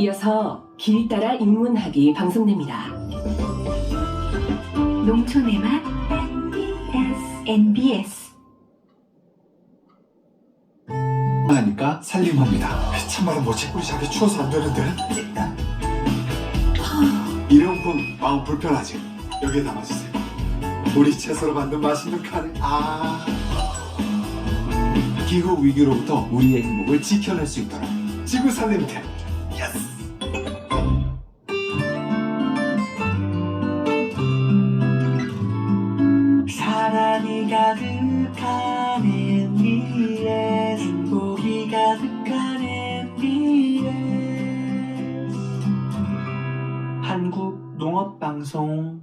이어서 길 따라 인문학이 방송됩니다. 농촌의 맛 NBS 하니까 살림합니다. 참말로 뭐 짓고 시작해 추워서 안 되는데. 일회용품 마음 불편하지? 여기에 담아주세요. 우리 채소로 만든 맛있는 카레. 기후 위기로부터 우리의 행복을 지켜낼 수 있도록 지구 살림템. 예스. 사랑이 가득한 MBS, 복이 가득한 MBS, 한국 농업방송.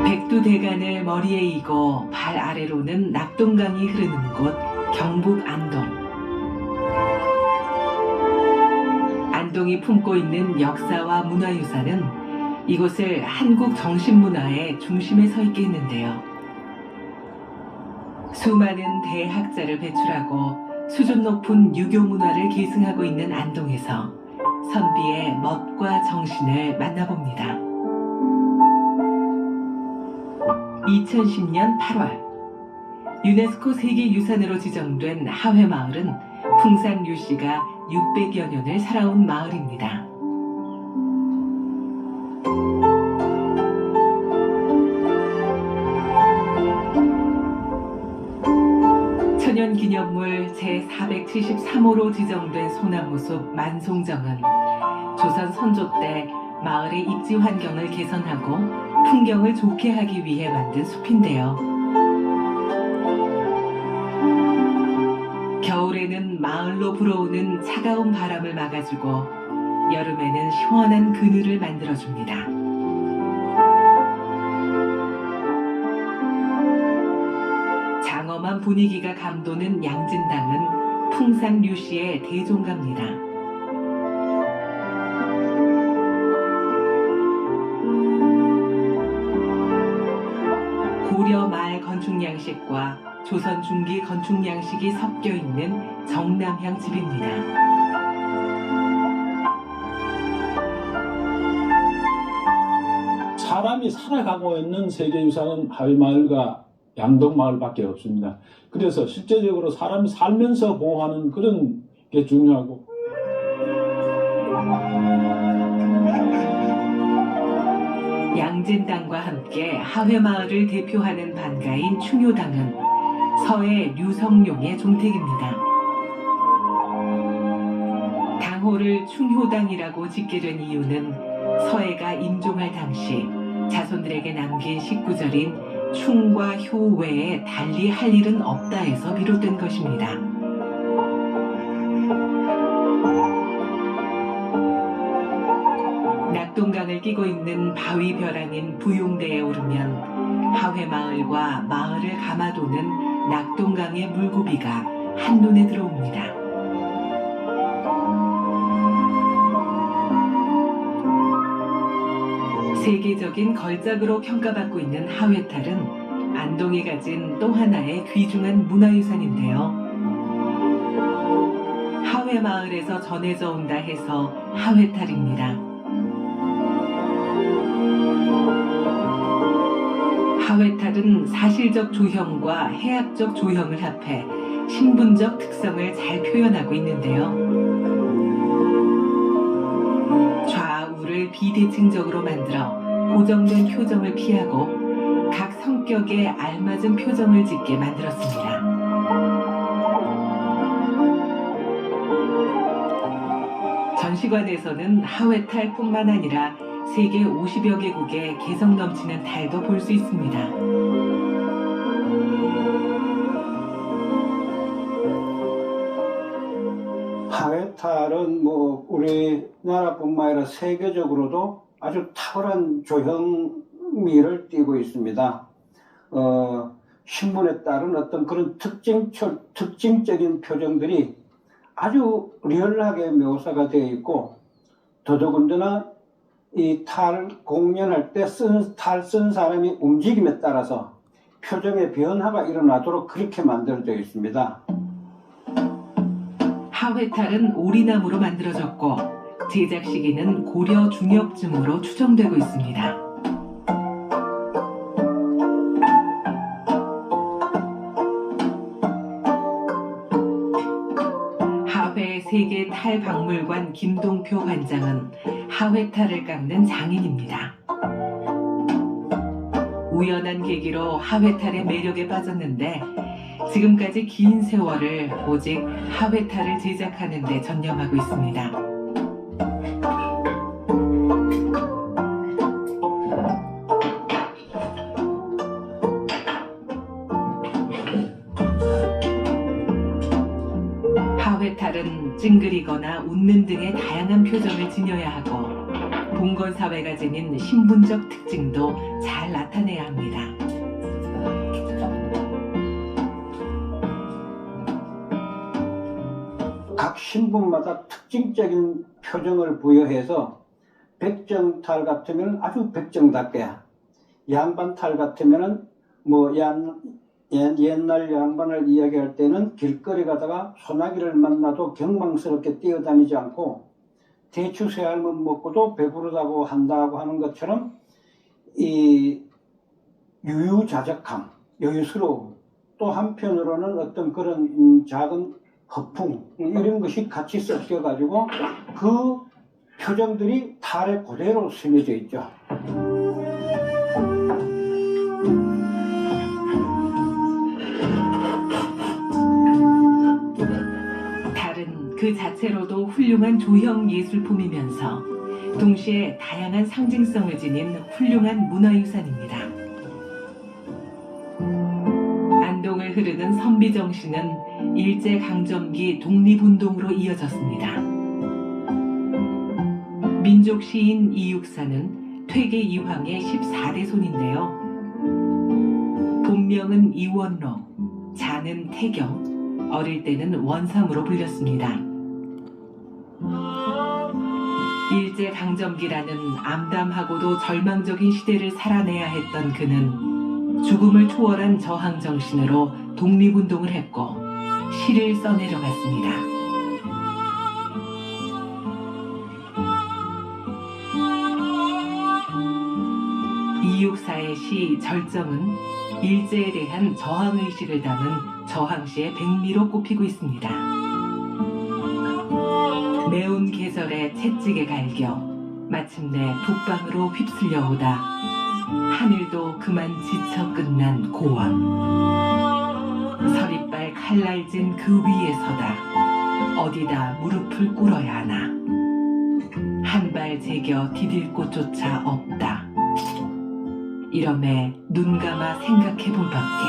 백두대간을 머리에 이고 발 아래로는 낙동강이 흐르는 곳 경북 안동. 안동이 품고 있는 역사와 문화유산은 이곳을 한국 정신문화의 중심에 서 있게 했는데요. 수많은 대학자를 배출하고 수준 높은 유교 문화를 계승하고 있는 안동에서 선비의 멋과 정신을 만나봅니다. 2010년 8월 유네스코 세계유산으로 지정된 하회마을은 풍산 류씨가 600여 년을 살아온 마을입니다. 천연기념물 제473호로 지정된 소나무숲 만송정은 조선 선조 때 마을의 입지 환경을 개선하고 풍경을 좋게 하기 위해 만든 숲인데요. 겨울에는 마을로 불어오는 차가운 바람을 막아주고 여름에는 시원한 그늘을 만들어줍니다. 장엄한 분위기가 감도는 양진당은 풍산 류씨의 대종가입니다. 고려 말 건축 양식과 조선 중기 건축 양식이 섞여 있는 정남향 집입니다. 사람이 살아가고 있는 세계유산은 하회마을과 양동마을밖에 없습니다. 그래서 실제적으로 사람이 살면서 보호하는 그런 게 중요하고, 양진당과 함께 하회마을을 대표하는 반가인 충효당은 서해 류성룡의 종택입니다. 당호를 충효당이라고 짓게 된 이유는 서해가 임종할 당시 자손들에게 남긴 식구절인 충과 효 외에 달리 할 일은 없다 해서 비롯된 것입니다. 낙동강을 끼고 있는 바위 벼랑인 부용대에 오르면 하회마을과 마을을 감아도는 낙동강의 물고비가 한눈에 들어옵니다. 세계적인 걸작으로 평가받고 있는 하회탈은 안동이 가진 또 하나의 귀중한 문화유산인데요. 하회마을에서 전해져 온다 해서 하회탈입니다. 하회탈은 사실적 조형과 해학적 조형을 합해 신분적 특성을 잘 표현하고 있는데요. 좌우를 비대칭적으로 만들어 고정된 표정을 피하고 각 성격에 알맞은 표정을 짓게 만들었습니다. 전시관에서는 하회탈뿐만 아니라 세계 50여 개국의 개성 넘치는 달도 볼 수 있습니다. 하회 하회탈은 뭐 우리나라뿐만 아니라 세계적으로도 아주 탁월한 조형미를 띠고 있습니다. 신문에 따른 어떤 그런 특징적인 표정들이 아주 리얼하게 묘사가 되어 있고, 더더군다나 이 탈 공연할 때 탈 쓴 사람이 움직임에 따라서 표정의 변화가 일어나도록 그렇게 만들어져 있습니다. 하회탈은 오리나무로 만들어졌고 제작 시기는 고려 중엽쯤으로 추정되고 있습니다. 하회 세계 탈박물관 김동표 관장은 하회탈을 깎는 장인입니다. 우연한 계기로 하회탈의 매력에 빠졌는데 지금까지 긴 세월을 오직 하회탈을 제작하는 데 전념하고 있습니다. 하회탈은 찡그리거나 웃는 등의 다양한 표정을 지녀야 하고 봉건 사회가 지닌 신분적 특징도 잘 나타내야 합니다. 각 신분마다 특징적인 표정을 부여해서 백정탈 같으면 아주 백정답게, 양반탈 같으면 뭐 옛날 양반을 이야기할 때는 길거리 가다가 소나기를 만나도 경망스럽게 뛰어다니지 않고 대추 새 알만 먹고도 배부르다고 한다고 하는 것처럼 이 유유자적함, 여유스러움, 또 한편으로는 어떤 그런 작은 허풍, 이런 것이 같이 섞여가지고 그 표정들이 탈에 그대로 스며져 있죠. 탈은 그 자체로도 훌륭한 조형 예술품이면서 동시에 다양한 상징성을 지닌 훌륭한 문화유산입니다. 안동을 흐르는 선비정신은 일제강점기 독립운동으로 이어졌습니다. 민족시인 이육사는 퇴계 이황의 14대 손인데요. 본명은 이원록, 자는 태경, 어릴 때는 원삼으로 불렸습니다. 일제강점기라는 암담하고도 절망적인 시대를 살아내야 했던 그는 죽음을 초월한 저항정신으로 독립운동을 했고 시를 써내려갔습니다. 이육사의 시 절정은 일제에 대한 저항의식을 담은 저항시의 백미로 꼽히고 있습니다. 매운 계절에 채찍에 갈겨 마침내 북방으로 휩쓸려 오다 하늘도 그만 지쳐 끝난 고원. 서리빨 칼날진 그 위에 서다 어디다 무릎을 꿇어야 하나. 한 발 제겨 디딜 곳조차 없다. 이러매 눈 감아 생각해 볼 밖에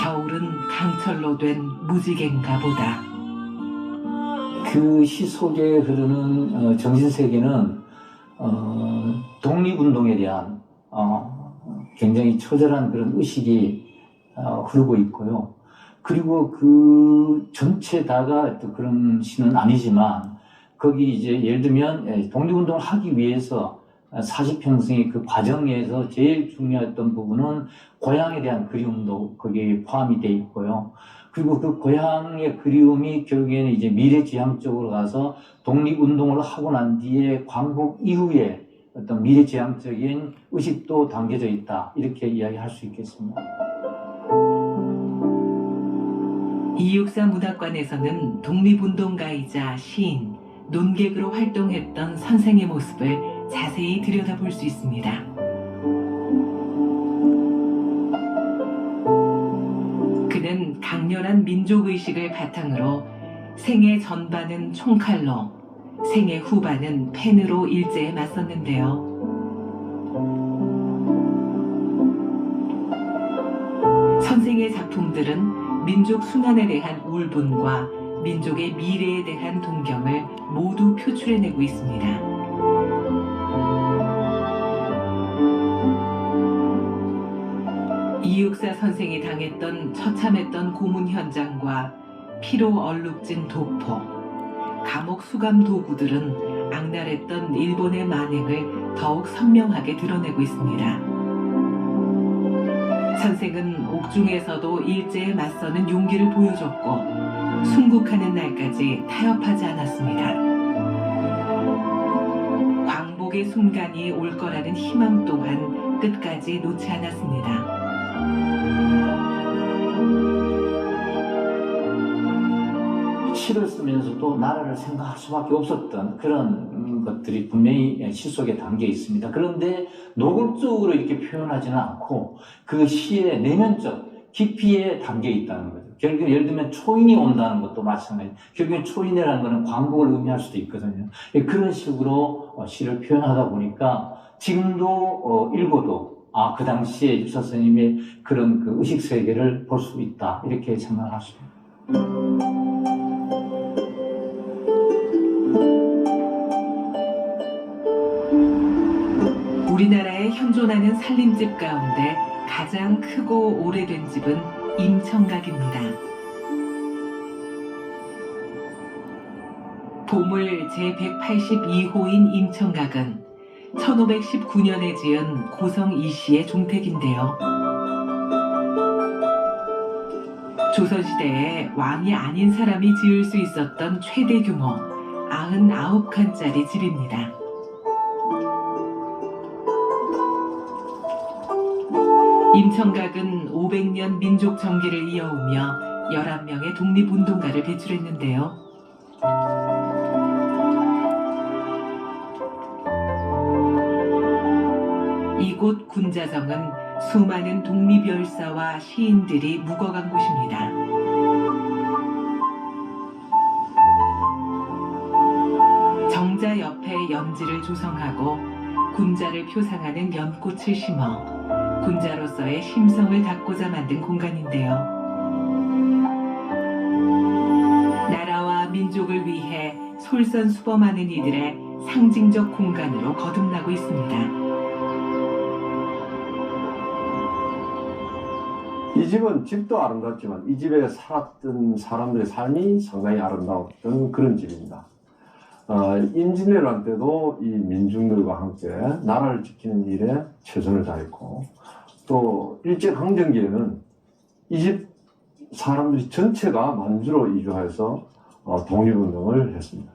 겨울은 강철로 된 무지개인가 보다. 그 시 속에 흐르는 정신세계는 독립운동에 대한 굉장히 처절한 그런 의식이 흐르고 있고요. 그리고 그 전체 다가 또 그런 시는 아니지만 거기 이제 예를 들면 독립운동을 하기 위해서 40평생의 그 과정에서 제일 중요했던 부분은 고향에 대한 그리움도 거기에 포함이 돼 있고요. 그리고 그 고향의 그리움이 결국에는 이제 미래지향적으로 가서 독립운동을 하고 난 뒤에 광복 이후에 어떤 미래지향적인 의식도 담겨져 있다. 이렇게 이야기할 수 있겠습니다. 이육사 문학관에서는 독립운동가이자 시인, 논객으로 활동했던 선생의 모습을 자세히 들여다볼 수 있습니다. 그는 강렬한 민족의식을 바탕으로 생애 전반은 총칼로, 생애 후반은 펜으로 일제에 맞섰는데요. 선생의 작품들은 민족 순환에 대한 울분과 민족의 미래에 대한 동경을 모두 표출해내고 있습니다. 이육사 선생이 당했던 처참했던 고문 현장과 피로 얼룩진 도포, 감옥 수감 도구들은 악랄했던 일본의 만행을 더욱 선명하게 드러내고 있습니다. 선생은 옥중에서도 일제에 맞서는 용기를 보여줬고 순국하는 날까지 타협하지 않았습니다. 광복의 순간이 올 거라는 희망 또한 끝까지 놓지 않았습니다. 시를 쓰면서도 나라를 생각할 수밖에 없었던 그런 것들이 분명히 시 속에 담겨 있습니다. 그런데 노골적으로 이렇게 표현하지는 않고 그 시의 내면적 깊이에 담겨 있다는 거죠. 결국 예를 들면 초인이 온다는 것도 마찬가지예요. 결국엔 초인이라는 것은 광복을 의미할 수도 있거든요. 그런 식으로 시를 표현하다 보니까 지금도 읽어도 그 당시에 육사 스님의 그런 그 의식 세계를 볼 수 있다, 이렇게 생각할 수 있습니다. 우리나라에 현존하는 살림집 가운데 가장 크고 오래된 집은 임청각입니다. 보물 제182호인 임청각은 1519년에 지은 고성 이씨의 종택인데요. 조선시대에 왕이 아닌 사람이 지을 수 있었던 최대 규모 99칸짜리 집입니다. 임청각은 500년 민족 정기를 이어오며 11명의 독립운동가를 배출했는데요. 이곳 군자성은 수많은 독립열사와 시인들이 묵어간 곳입니다. 정자 옆에 연지를 조성하고 군자를 표상하는 연꽃을 심어 군자로서의 심성을 닦고자 만든 공간인데요. 나라와 민족을 위해 솔선수범하는 이들의 상징적 공간으로 거듭나고 있습니다. 이 집은 집도 아름답지만 이 집에 살았던 사람들의 삶이 상당히 아름다웠던 그런 집입니다. 임진왜란 때도 이 민중들과 함께 나라를 지키는 일에 최선을 다했고, 또 일제강점기에는 이 집 사람들이 전체가 만주로 이주해서 독립운동을 했습니다.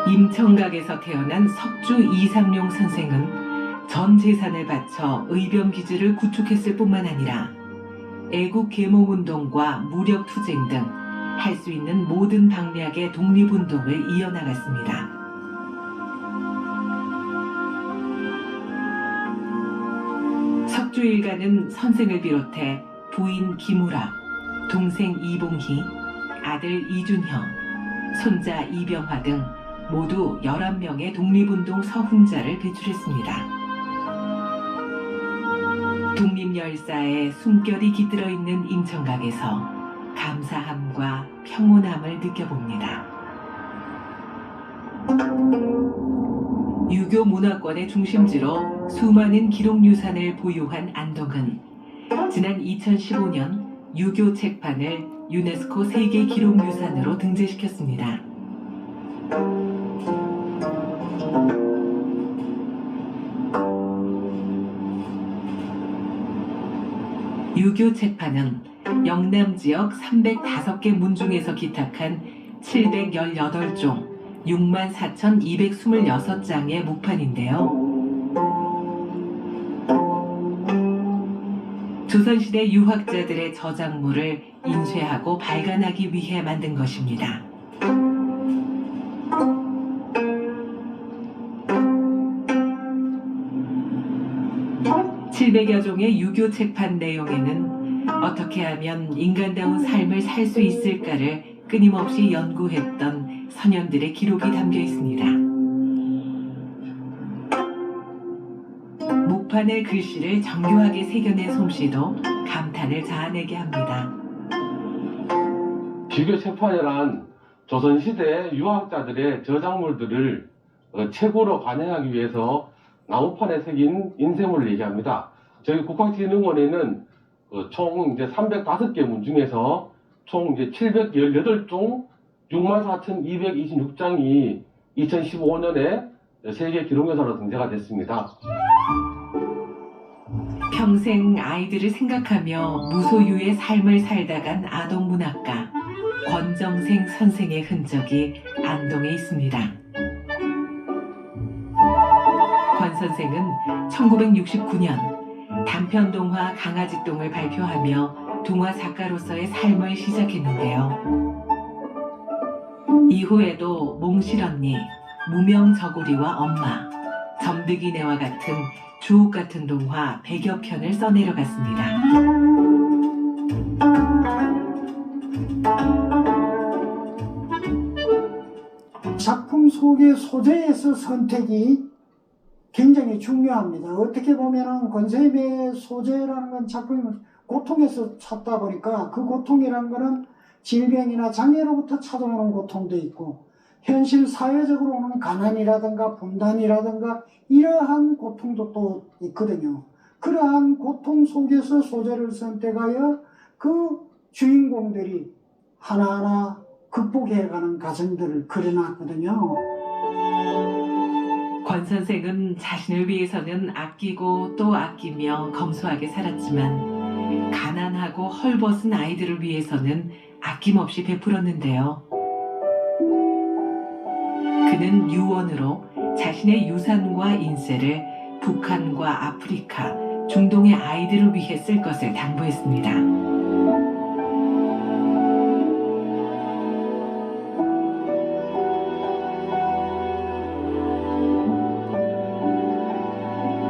임청각에서 태어난 석주 이상용 선생은 전 재산을 바쳐 의병기지를 구축했을 뿐만 아니라 애국 계몽운동과 무력투쟁 등 할 수 있는 모든 방면의 독립운동을 이어나갔습니다. 석주 일가는 선생을 비롯해 부인 김우라, 동생 이봉희, 아들 이준형, 손자 이병화 등 모두 11명의 독립운동 서훈자를 배출했습니다. 독립열사의 숨결이 깃들어 있는 임청각에서 감사함과 평온함을 느껴봅니다. 유교 문화권의 중심지로 수많은 기록유산을 보유한 안동은 지난 2015년 유교 책판을 유네스코 세계 기록유산으로 등재시켰습니다. 유교 책판은 영남 지역 305개 문중에서 기탁한 718종 64,226장의 목판인데요. 조선시대 유학자들의 저작물을 인쇄하고 발간하기 위해 만든 것입니다. (700여) 종의 유교 책판 내용에는 어떻게 하면 인간다운 삶을 살 수 있을까를 끊임없이 연구했던 선현들의 기록이 담겨 있습니다. 목판의 글씨를 정교하게 새겨낸 솜씨도 감탄을 자아내게 합니다. 지교 체판이란 조선시대 유학자들의 저작물들을 최고로 관행하기 위해서 나무판에 새긴 인쇄물을 얘기합니다. 저희 국학진흥원에는 총 이제 305개 문 중에서 총 이제 718종 64,226장이 2015년에 세계 기록유산으로 등재가 됐습니다. 평생 아이들을 생각하며 무소유의 삶을 살다간 아동문학가 권정생 선생의 흔적이 안동에 있습니다. 권 선생은 1969년 단편동화 강아지똥을 발표하며 동화 작가로서의 삶을 시작했는데요. 이후에도 몽실언니, 무명저고리와 엄마, 점득이네와 같은 주옥 같은 동화 100여 편을 써내려갔습니다. 작품 속의 소재에서 선택이 굉장히 중요합니다. 어떻게 보면은 권쌤의 소재라는 건 작품을 고통에서 찾다 보니까 그 고통이라는 거는 질병이나 장애로부터 찾아오는 고통도 있고 현실 사회적으로 오는 가난이라든가 분단이라든가 이러한 고통도 또 있거든요. 그러한 고통 속에서 소재를 선택하여 그 주인공들이 하나하나 극복해가는 과정들을 그려놨거든요. 권 선생은 자신을 위해서는 아끼고 또 아끼며 검소하게 살았지만 가난하고 헐벗은 아이들을 위해서는 아낌없이 베풀었는데요. 그는 유언으로 자신의 유산과 인세를 북한과 아프리카, 중동의 아이들을 위해 쓸 것을 당부했습니다.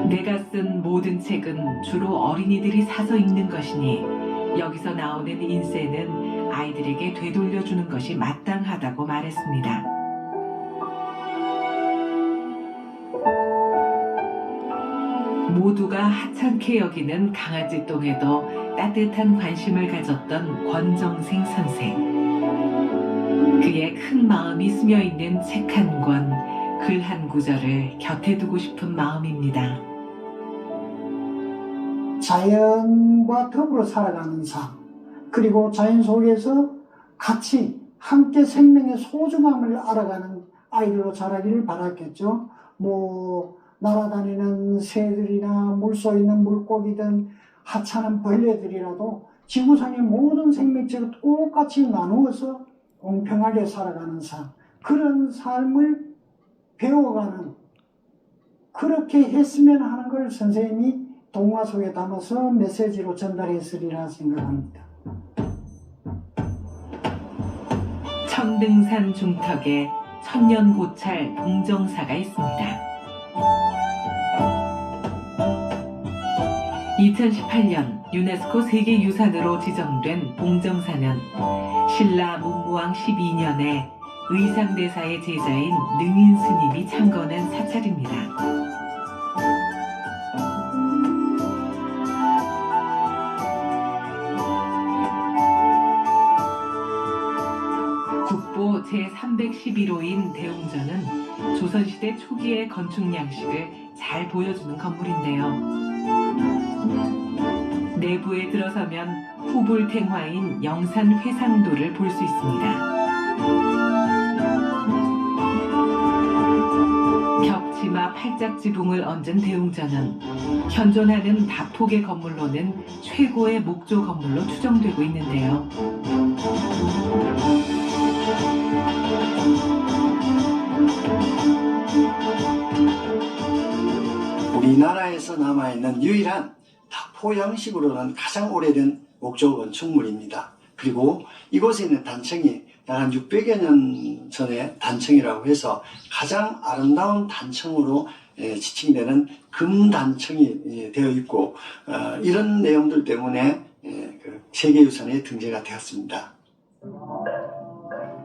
내가 쓴 모든 책은 주로 어린이들이 사서 읽는 것이니 여기서 나오는 인세는 아이들에게 되돌려주는 것이 마땅하다고 말했습니다. 모두가 하찮게 여기는 강아지똥에도 따뜻한 관심을 가졌던 권정생 선생. 그의 큰 마음이 스며있는 책 한 권, 글 한 구절을 곁에 두고 싶은 마음입니다. 자연과 더불어 살아가는 삶, 그리고 자연 속에서 같이 함께 생명의 소중함을 알아가는 아이들로 자라기를 바랐겠죠. 날아다니는 새들이나 물속에 있는 물고기든 하찮은 벌레들이라도 지구상의 모든 생명체가 똑같이 나누어서 공평하게 살아가는 삶, 그런 삶을 배워가는, 그렇게 했으면 하는 걸 선생님이 동화 속에 담아서 메시지로 전달했으리라 생각합니다. 청등산 중턱에 천년고찰 봉정사가 있습니다. 2018년 유네스코 세계유산으로 지정된 봉정사는 신라 문무왕 12년에 의상대사의 제자인 능인 스님이 창건한 사찰입니다. 국보 제311호인 대웅전은 조선시대 초기의 건축 양식을 잘 보여주는 건물인데요. 내부에 들어서면 후불탱화인 영산 회상도를 볼 수 있습니다. 벽지마 팔짝지붕을 얹은 대웅전은 현존하는 다폭의 건물로는 최고의 목조 건물로 추정되고 있는데요. 우리나라에서 남아있는 유일한 다포 양식으로는 가장 오래된 목조 건축물입니다. 그리고 이곳에 있는 단청이 약 한 600여 년 전의 단청이라고 해서 가장 아름다운 단청으로 지칭되는 금단청이 되어 있고, 이런 내용들 때문에 세계유산에 등재가 되었습니다.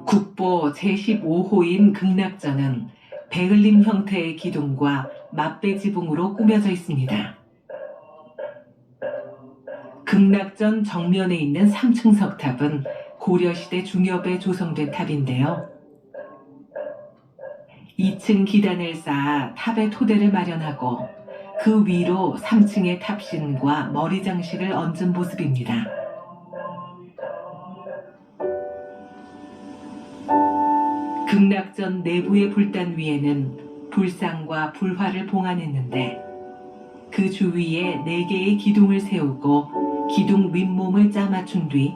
국보 제15호인 극락전은 베을림 형태의 기둥과 맞배 지붕으로 꾸며져 있습니다. 극락전 정면에 있는 3층 석탑은 고려시대 중엽에 조성된 탑인데요. 2층 기단을 쌓아 탑의 토대를 마련하고 그 위로 3층의 탑신과 머리 장식을 얹은 모습입니다. 극락전 내부의 불단 위에는 불상과 불화를 봉안했는데 그 주위에 4개의 기둥을 세우고 기둥 윗몸을 짜맞춘 뒤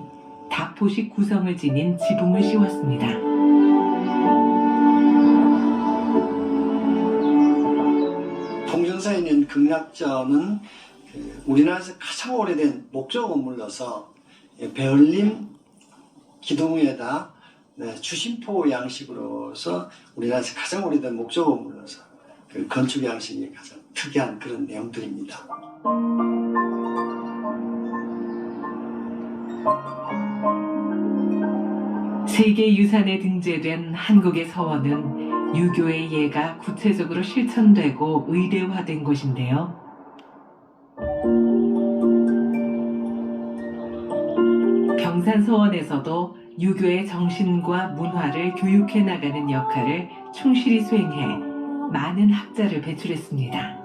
다포식 구성을 지닌 지붕을 씌웠습니다. 통전사에 있는 극락전은 우리나라에서 가장 오래된 목조 건물로서 베를린 기둥에다 주심포 양식으로서 우리나라에서 가장 오래된 목조 건물로서 그 건축 양식이 가장 특이한 그런 내용들입니다. 세계유산에 등재된 한국의 서원은 유교의 예가 구체적으로 실천되고 의대화된 것인데요. 병산서원에서도 유교의 정신과 문화를 교육해 나가는 역할을 충실히 수행해 많은 학자를 배출했습니다.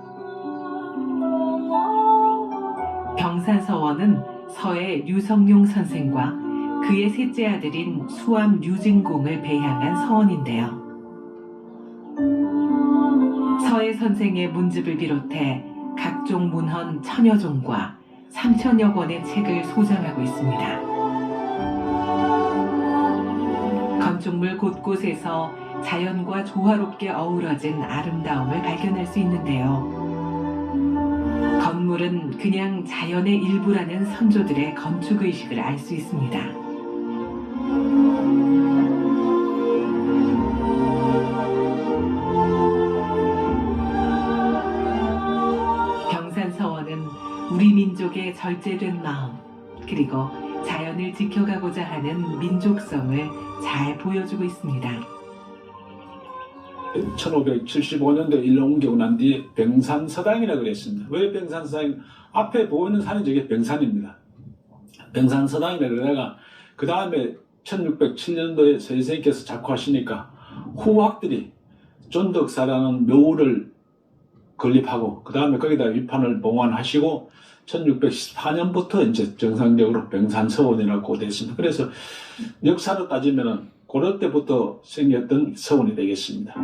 병산서원은 서해 류성룡 선생과 그의 셋째 아들인 수암 류진공을 배향한 서원인데요. 서해 선생의 문집을 비롯해 각종 문헌 1000여 종과 3000여 권의 책을 소장하고 있습니다. 건축물 곳곳에서 자연과 조화롭게 어우러진 아름다움을 발견할 수 있는데요. 건물은 그냥 자연의 일부라는 선조들의 건축의식을 알 수 있습니다. 병산서원은 우리 민족의 절제된 마음 그리고 자연을 지켜가고자 하는 민족성을 잘 보여주고 있습니다. 1575년도에 일로 옮기고 난 뒤에 병산서당이라고 그랬습니다. 왜 병산서당? 앞에 보이는 산이 저게 병산입니다. 병산서당이라고 그러다가 그 다음에 1607년도에 선생님께서 작화하시니까 후학들이 존덕사라는 묘를 건립하고 그 다음에 거기다 위판을 봉안하시고 1614년부터 이제 정상적으로 병산서원이라고 됐습니다. 그래서 역사로 따지면은 고려 때부터 생겼던 서원이 되겠습니다.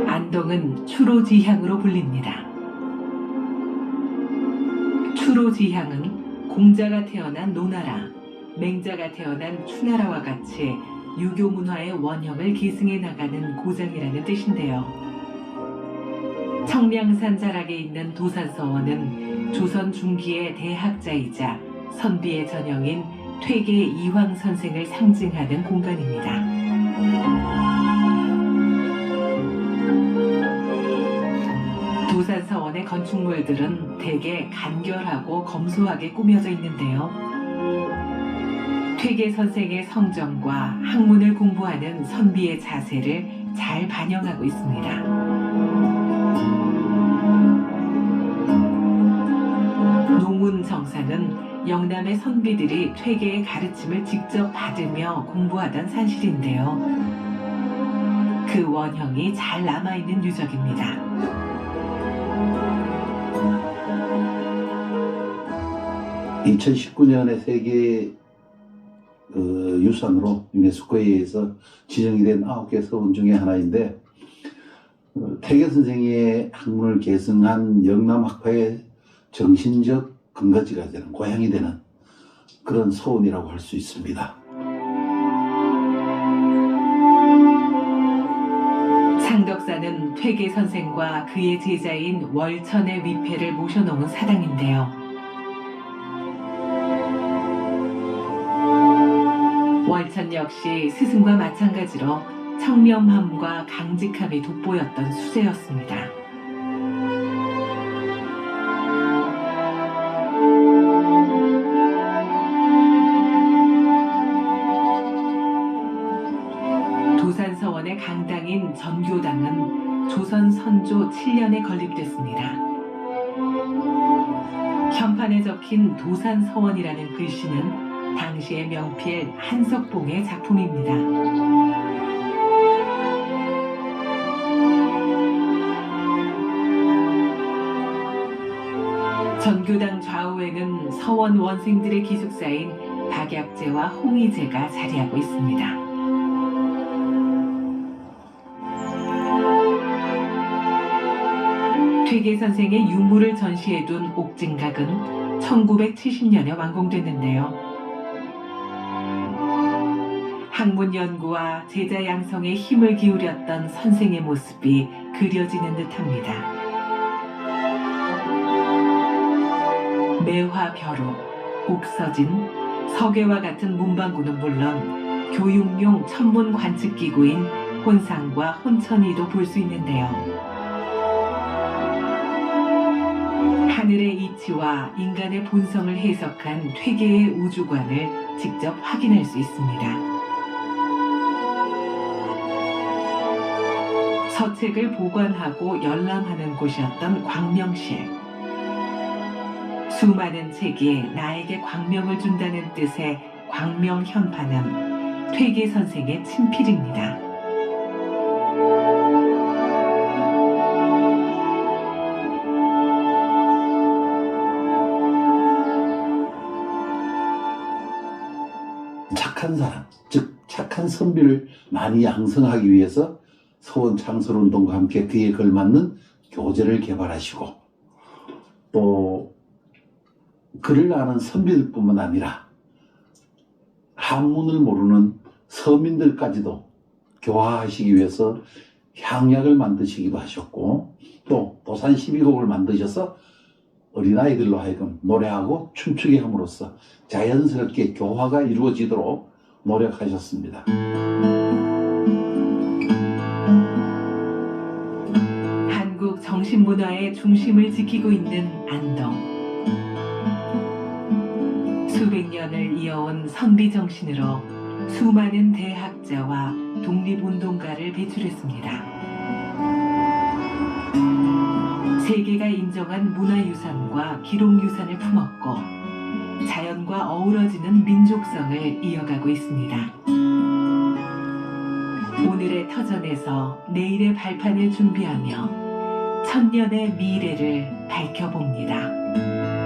안동은 추로지향으로 불립니다. 추로지향은 공자가 태어난 노나라, 맹자가 태어난 추나라와 같이 유교 문화의 원형을 계승해 나가는 고장이라는 뜻인데요. 청량산 자락에 있는 도산서원은 조선 중기의 대학자이자 선비의 전형인 퇴계 이황 선생을 상징하는 공간입니다. 도산서원의 건축물들은 대개 간결하고 검소하게 꾸며져 있는데요. 퇴계 선생의 성정과 학문을 공부하는 선비의 자세를 잘 반영하고 있습니다. 농운정사는 영남의 선비들이 퇴계의 가르침을 직접 받으며 공부하던 산실인데요. 그 원형이 잘 남아있는 유적입니다. (2019년에) 세계 유산으로 유네스코에 의해서 지정이 된 9개 서원 중에 하나인데 퇴계 선생의 학문을 계승한 영남학파의 정신적 근거지가 되는 고향이 되는 그런 서원이라고 할 수 있습니다. 상덕사는 퇴계 선생과 그의 제자인 월천의 위패를 모셔놓은 사당인데요. 월천 역시 스승과 마찬가지로 청렴함과 강직함이 돋보였던 수재였습니다. 도산서원의 강당인 전교당은 조선 선조 7년에 건립됐습니다. 현판에 적힌 도산서원이라는 글씨는 당시의 명필 한석봉의 작품입니다. 전교당 좌우에는 서원 원생들의 기숙사인 박약제와 홍의제가 자리하고 있습니다. 퇴계 선생의 유물을 전시해둔 옥진각은 1970년에 완공됐는데요. 학문 연구와 제자 양성에 힘을 기울였던 선생의 모습이 그려지는 듯합니다. 매화 벼룩, 옥서진, 서계와 같은 문방구는 물론 교육용 천문 관측기구인 혼상과 혼천이도 볼 수 있는데요. 하늘의 이치와 인간의 본성을 해석한 퇴계의 우주관을 직접 확인할 수 있습니다. 서책을 보관하고 열람하는 곳이었던 광명실. 수많은 책이 나에게 광명을 준다는 뜻의 광명 현판은 퇴계 선생의 친필입니다. 착한 사람, 즉 착한 선비를 많이 양성하기 위해서 서원 창설운동과 함께 그에 걸맞는 교재를 개발하시고 또 글을 아는 선비들뿐만 아니라 한문을 모르는 서민들까지도 교화하시기 위해서 향약을 만드시기도 하셨고 또 도산 12곡을 만드셔서 어린아이들로 하여금 노래하고 춤추게 함으로써 자연스럽게 교화가 이루어지도록 노력하셨습니다. 한국 정신문화의 중심을 지키고 있는 안동. 수백 년을 이어온 선비 정신으로 수많은 대학자와 독립운동가를 배출했습니다. 세계가 인정한 문화유산과 기록유산을 품었고 자연과 어우러지는 민족성을 이어가고 있습니다. 오늘의 터전에서 내일의 발판을 준비하며 천년의 미래를 밝혀봅니다.